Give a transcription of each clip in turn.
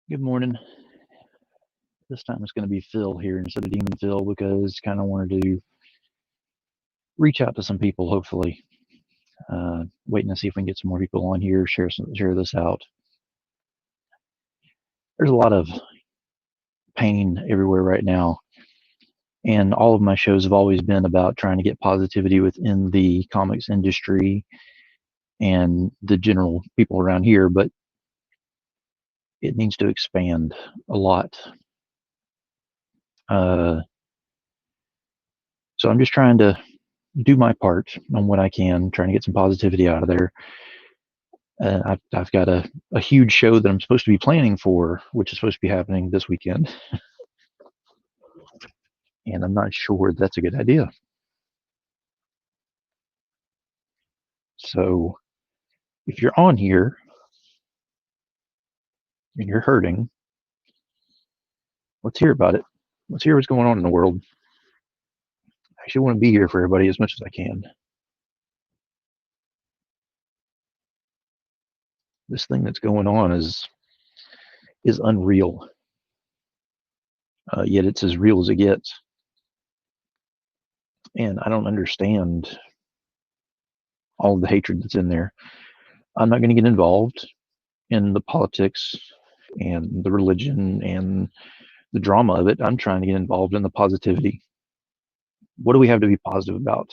Good morning. This time it's going to be Phil here instead of Demon Phil because kind of wanted to reach out to some people. Hopefully, waiting to see if we can get some more people on here, share this out. There's a lot of pain everywhere right now, and all of my shows have always been about trying to get positivity within the comics industry and the general people around here, but it needs to expand a lot. So I'm just trying to do my part on what I can, trying to get some positivity out of there. I've got a huge show that I'm supposed to be planning for, which is supposed to be happening this weekend. And I'm not sure that's a good idea. So if you're on here and you're hurting, let's hear about it. Let's hear what's going on in the world. I actually want to be here for everybody as much as I can. This thing that's going on is unreal. Yet it's as real as it gets. And I don't understand all of the hatred that's in there. I'm not going to get involved in the politics and the religion and the drama of it. I'm trying to get involved in the positivity. What do we have to be positive about?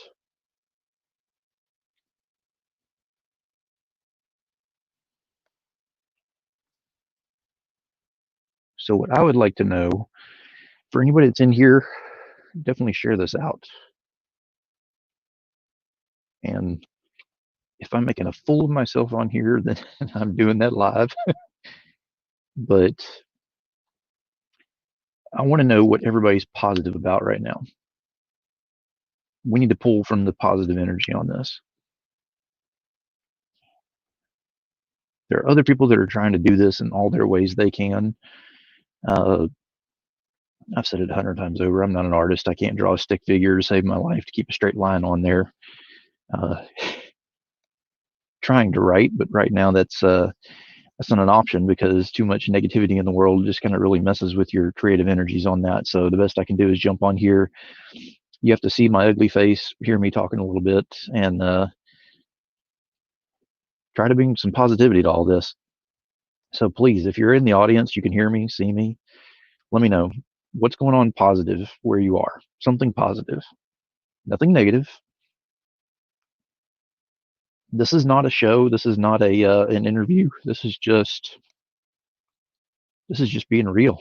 So what I would like to know, for anybody that's in here, definitely share this out. And if I'm making a fool of myself on here, then I'm doing that live. But I want to know what everybody's positive about right now. We need to pull from the positive energy on this. There are other people that are trying to do this in all their ways they can. I've said it 100 times over. I'm not an artist. I can't draw a stick figure to save my life to keep a straight line on there. Trying to write, but right now that's not an option because too much negativity in the world just kind of really messes with your creative energies on that. So the best I can do is jump on here. You have to see my ugly face, hear me talking a little bit, and try to bring some positivity to all this. So please, if you're in the audience, you can hear me, see me, let me know what's going on positive where you are. Something positive, nothing negative. This is not a show. This is not an interview. This is just being real.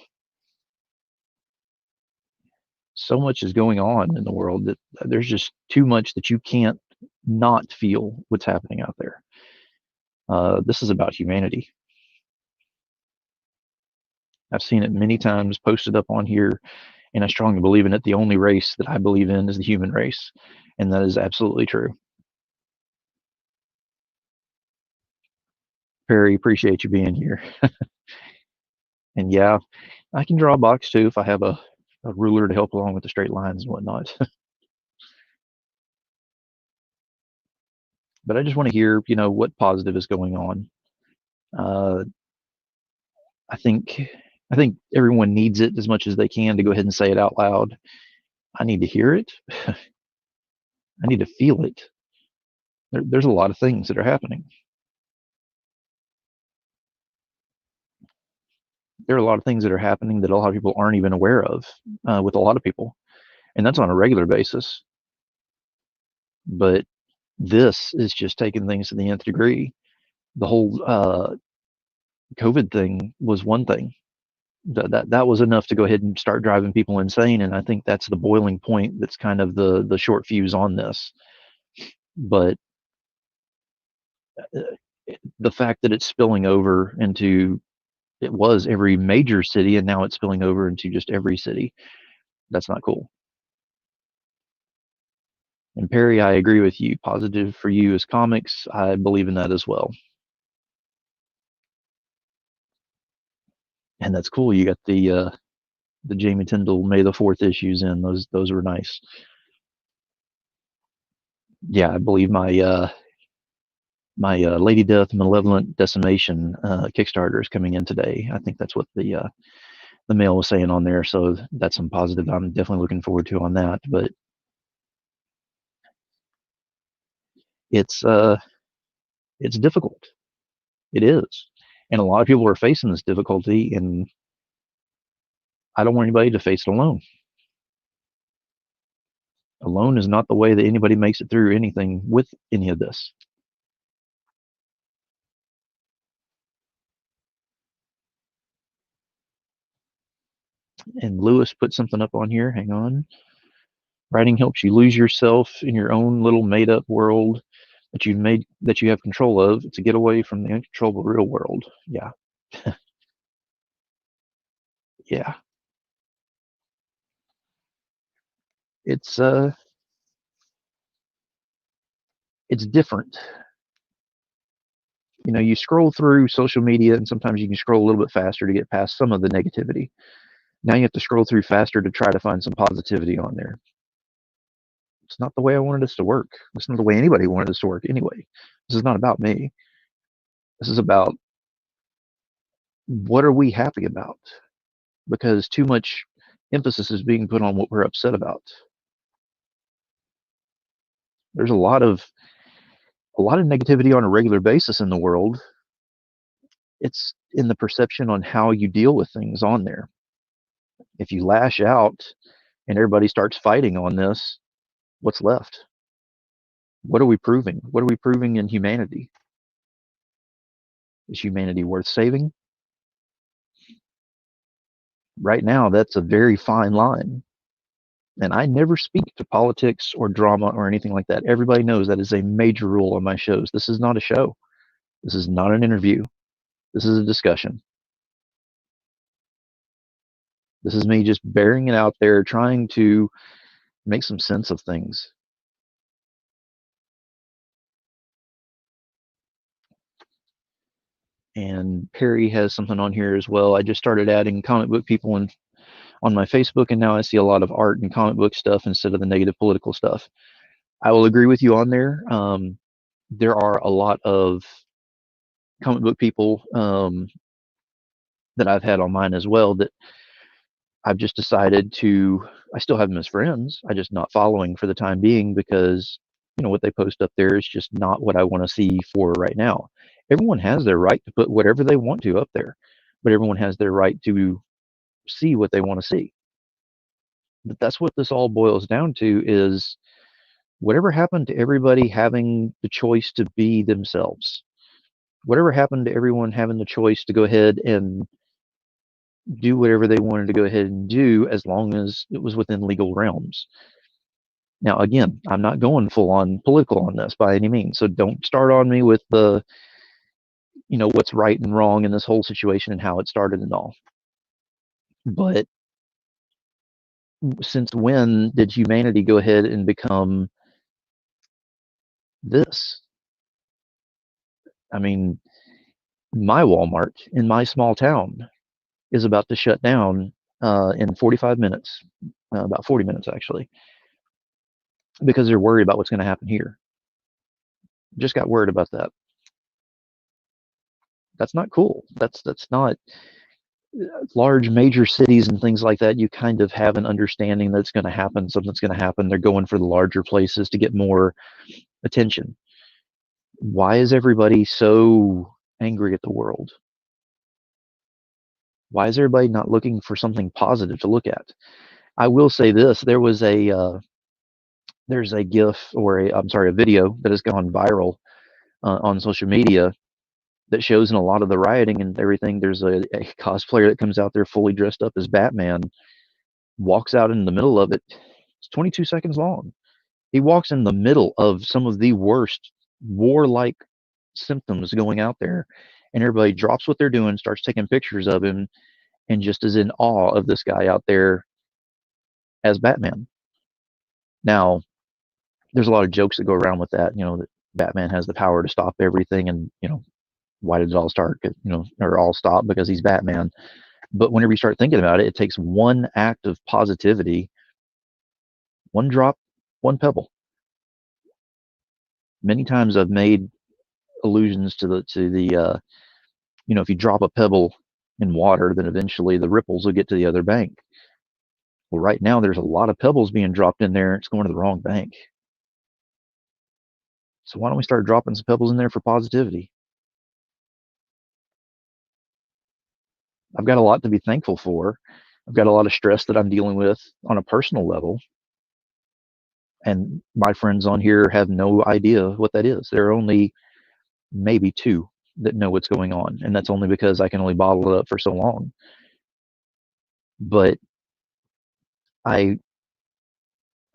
So much is going on in the world that there's just too much that you can't not feel what's happening out there. This is about humanity. I've seen it many times posted up on here, and I strongly believe in it. The only race that I believe in is the human race, and that is absolutely true. Perry, appreciate you being here. And yeah, I can draw a box too if I have a ruler to help along with the straight lines and whatnot. But I just want to hear, what positive is going on. I think everyone needs it as much as they can to go ahead and say it out loud. I need to hear it. I need to feel it. There's a lot of things that are happening. There are a lot of things that are happening that a lot of people aren't even aware of with a lot of people. And that's on a regular basis. But this is just taking things to the nth degree. The whole COVID thing was one thing. That was enough to go ahead and start driving people insane. And I think that's the boiling point that's kind of the short fuse on this. But the fact that it's spilling over into, it was every major city, and now it's spilling over into just every city. That's not cool. And Perry, I agree with you. Positive for you is comics. I believe in that as well. And that's cool. You got the Jamie Tyndall May the 4th issues in. Those were nice. Yeah, I believe my My Lady Death Malevolent Decimation Kickstarter is coming in today. I think that's what the mail was saying on there. So that's some positive I'm definitely looking forward to on that. But it's it's difficult. It is, and a lot of people are facing this difficulty, and I don't want anybody to face it alone. Alone is not the way that anybody makes it through anything with any of this. And Lewis put something up on here. Hang on. Writing helps you lose yourself in your own little made-up world that you have control of. It's a getaway from the uncontrollable real world. Yeah, yeah. It's it's different. You know, you scroll through social media, and sometimes you can scroll a little bit faster to get past some of the negativity. Now you have to scroll through faster to try to find some positivity on there. It's not the way I wanted this to work. It's not the way anybody wanted this to work anyway. This is not about me. This is about what are we happy about? Because too much emphasis is being put on what we're upset about. There's a lot of negativity on a regular basis in the world. It's in the perception on how you deal with things on there. If you lash out and everybody starts fighting on this, what's left? What are we proving? What are we proving in humanity? Is humanity worth saving? Right now, that's a very fine line. And I never speak to politics or drama or anything like that. Everybody knows that is a major rule on my shows. This is not a show. This is not an interview. This is a discussion. This is me just bearing it out there, trying to make some sense of things. And Perry has something on here as well. I just started adding comic book people on my Facebook, and now I see a lot of art and comic book stuff instead of the negative political stuff. I will agree with you on there. There are a lot of comic book people that I've had on mine as well that I've just decided to. I still have them as friends. I just not following for the time being because you know what they post up there is just not what I want to see for right now. Everyone has their right to put whatever they want to up there, but everyone has their right to see what they want to see. But that's what this all boils down to is whatever happened to everybody having the choice to be themselves? Whatever happened to everyone having the choice to go ahead and do whatever they wanted to go ahead and do as long as it was within legal realms? Now, again, I'm not going full on political on this by any means, so don't start on me with the, you know, what's right and wrong in this whole situation and how it started and all. But since when did humanity go ahead and become this? I mean, my Walmart in my small town is about to shut down in 45 minutes, about 40 minutes actually, because they're worried about what's going to happen here. Just got worried about that. That's not cool. That's not large major cities and things like that. You kind of have an understanding that's going to happen. Something's going to happen. They're going for the larger places to get more attention. Why is everybody so angry at the world? Why is everybody not looking for something positive to look at? I will say this: there's a GIF or a video that has gone viral on social media that shows in a lot of the rioting and everything. There's a cosplayer that comes out there fully dressed up as Batman, walks out in the middle of it. It's 22 seconds long. He walks in the middle of some of the worst warlike symptoms going out there, and everybody drops what they're doing, starts taking pictures of him, and just is in awe of this guy out there as Batman. Now, there's a lot of jokes that go around with that, you know, that Batman has the power to stop everything, and you know, why did it all start? You know, or all stop because he's Batman. But whenever you start thinking about it, it takes one act of positivity, one drop, one pebble. Many times I've made allusions to the if you drop a pebble in water, then eventually the ripples will get to the other bank. Well, right now there's a lot of pebbles being dropped in there. It's going to the wrong bank. So why don't we start dropping some pebbles in there for positivity? I've got a lot to be thankful for. I've got a lot of stress that I'm dealing with on a personal level. And my friends on here have no idea what that is. There are only maybe two that know what's going on. And that's only because I can only bottle it up for so long. But I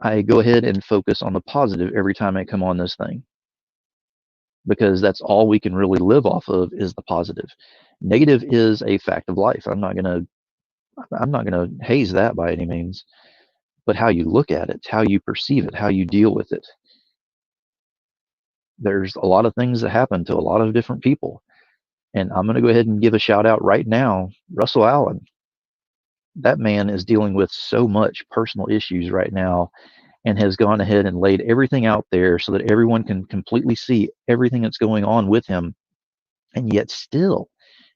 go ahead and focus on the positive every time I come on this thing, because that's all we can really live off of is the positive. Negative is a fact of life. I'm not gonna haze that by any means, but how you look at it, how you perceive it, how you deal with it. There's a lot of things that happen to a lot of different people, and I'm gonna go ahead and give a shout out right now. Russell Allen, that man is dealing with so much personal issues right now, and has gone ahead and laid everything out there so that everyone can completely see everything that's going on with him. And yet still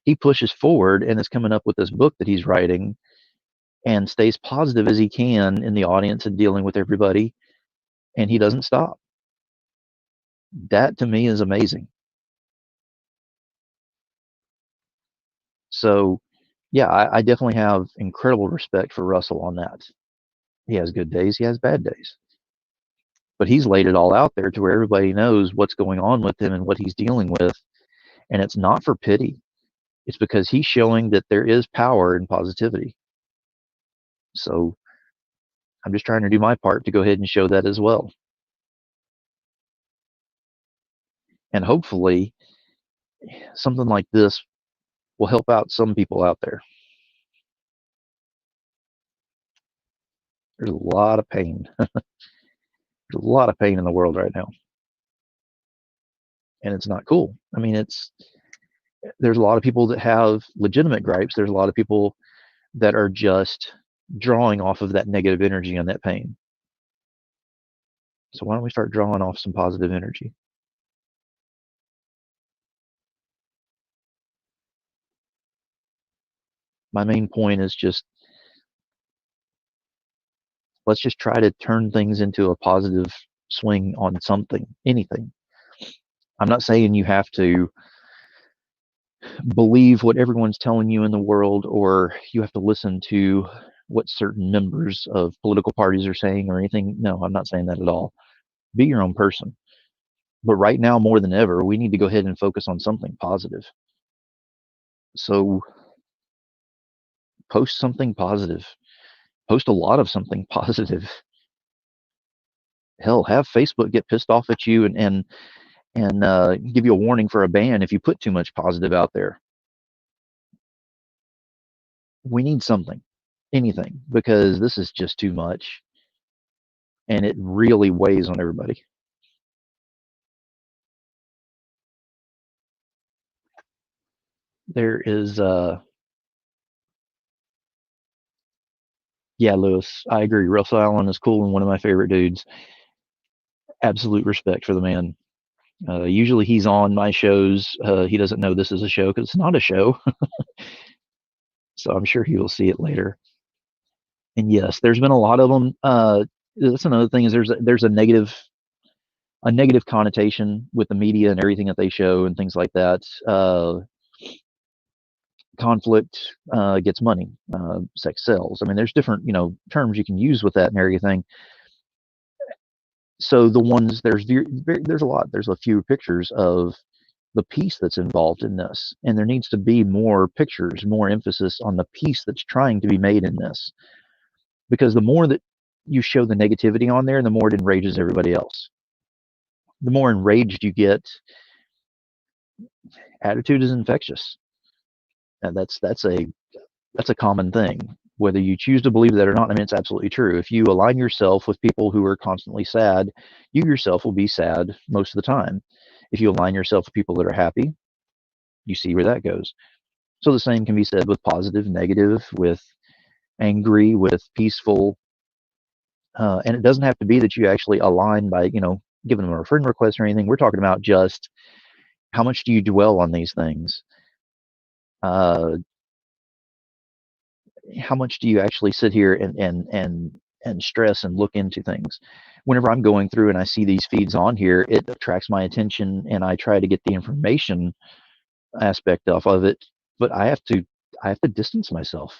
he pushes forward and is coming up with this book that he's writing, and stays positive as he can in the audience and dealing with everybody, and he doesn't stop. That to me is amazing. So yeah, I definitely have incredible respect for Russell on that. He has good days, he has bad days, but he's laid it all out there to where everybody knows what's going on with him and what he's dealing with. And it's not for pity, it's because he's showing that there is power in positivity. So I'm just trying to do my part to go ahead and show that as well. And hopefully something like this will help out some people out there. There's a lot of pain. There's a lot of pain in the world right now. And it's not cool. I mean, there's a lot of people that have legitimate gripes. There's a lot of people that are just drawing off of that negative energy and that pain. So why don't we start drawing off some positive energy? My main point is just, let's just try to turn things into a positive swing on something, anything. I'm not saying you have to believe what everyone's telling you in the world, or you have to listen to what certain members of political parties are saying or anything. No, I'm not saying that at all. Be your own person. But right now, more than ever, we need to go ahead and focus on something positive. So post something positive. Post a lot of something positive. Hell, have Facebook get pissed off at you and give you a warning for a ban if you put too much positive out there. We need something, anything, because this is just too much, and it really weighs on everybody. There is, yeah, Lewis, I agree. Russell Allen is cool and one of my favorite dudes. Absolute respect for the man. Usually he's on my shows. He doesn't know this is a show because it's not a show. So I'm sure he will see it later. And yes, there's been a lot of them. That's another thing, is there's a negative connotation with the media and everything that they show and things like that. Conflict gets money. Sex sells. I mean, there's different terms you can use with that and everything. So the ones there's a lot. There's a few pictures of the peace that's involved in this, and there needs to be more pictures, more emphasis on the peace that's trying to be made in this, because the more that you show the negativity on there, the more it enrages everybody else. The more enraged you get, attitude is infectious, and that's a common thing, whether you choose to believe that or not. I mean, it's absolutely true. If you align yourself with people who are constantly sad, you yourself will be sad most of the time. If you align yourself with people that are happy, you see where that goes. So the same can be said with positive, negative, with angry, with peaceful. And it doesn't have to be that you actually align by, giving them a friend request or anything. We're talking about just How much do you dwell on these things? Uh, how much do you actually sit here and stress and look into things? Whenever I'm going through and I see these feeds on here, it attracts my attention, and I try to get the information aspect off of it, but I have to distance myself.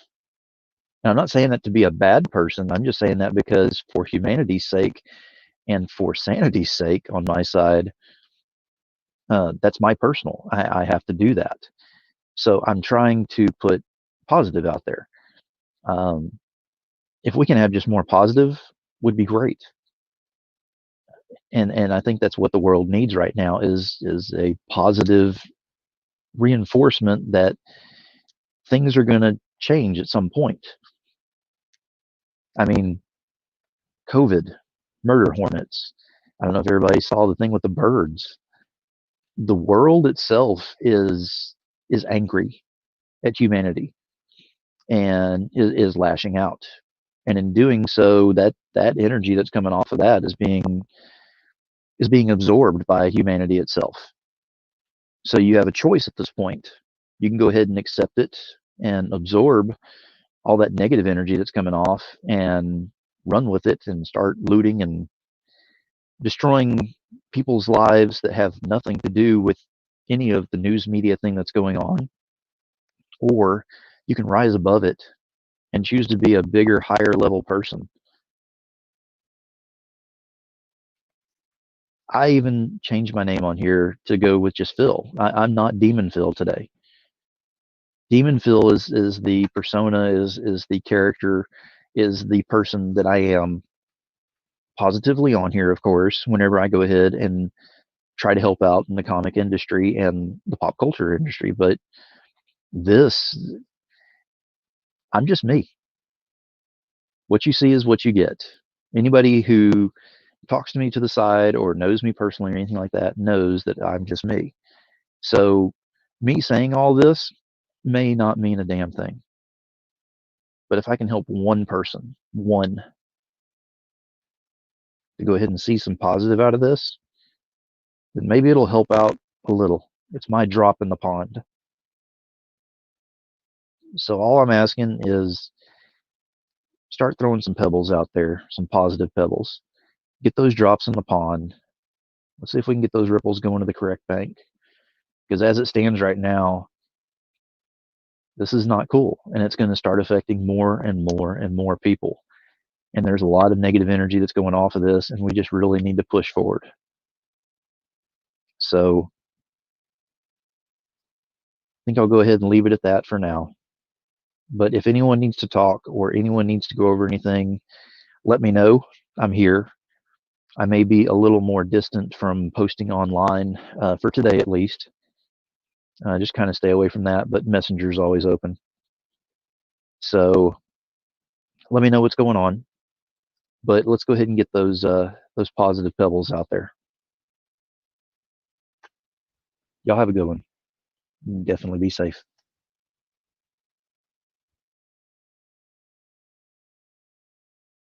And I'm not saying that to be a bad person. I'm just saying that because for humanity's sake and for sanity's sake on my side, that's my personal. I have to do that. So I'm trying to put positive out there. Um, if we can have just more positive, would be great. And I think that's what the world needs right now is a positive reinforcement that things are going to change at some point. I mean, COVID, murder hornets. I don't know if everybody saw the thing with the birds. The world itself is angry at humanity and is lashing out. And in doing so, that energy that's coming off of that is being absorbed by humanity itself. So you have a choice at this point. You can go ahead and accept it and absorb all that negative energy that's coming off and run with it and start looting and destroying people's lives that have nothing to do with any of the news media thing that's going on. Or you can rise above it and choose to be a bigger, higher level person. I even changed my name on here to go with just Phil. I'm not Demon Phil today. Demon Phil is the persona, is the character, is the person that I am positively on here, of course, whenever I go ahead and try to help out in the comic industry and the pop culture industry. But this, I'm just me. What you see is what you get. Anybody who talks to me to the side or knows me personally or anything like that knows that I'm just me. So, me saying all this may not mean a damn thing. But if I can help one person, one, to go ahead and see some positive out of this, then maybe it'll help out a little. It's my drop in the pond. So all I'm asking is start throwing some pebbles out there, some positive pebbles. Get those drops in the pond. Let's see if we can get those ripples going to the correct bank. Because as it stands right now, this is not cool. And it's going to start affecting more and more and more people. And there's a lot of negative energy that's going off of this, and we just really need to push forward. So I think I'll go ahead and leave it at that for now. But if anyone needs to talk or anyone needs to go over anything, let me know. I'm here. I may be a little more distant from posting online for today at least. Just kind of stay away from that, but Messenger's always open. So let me know what's going on. But let's go ahead and get those positive pebbles out there. Y'all have a good one. Definitely be safe.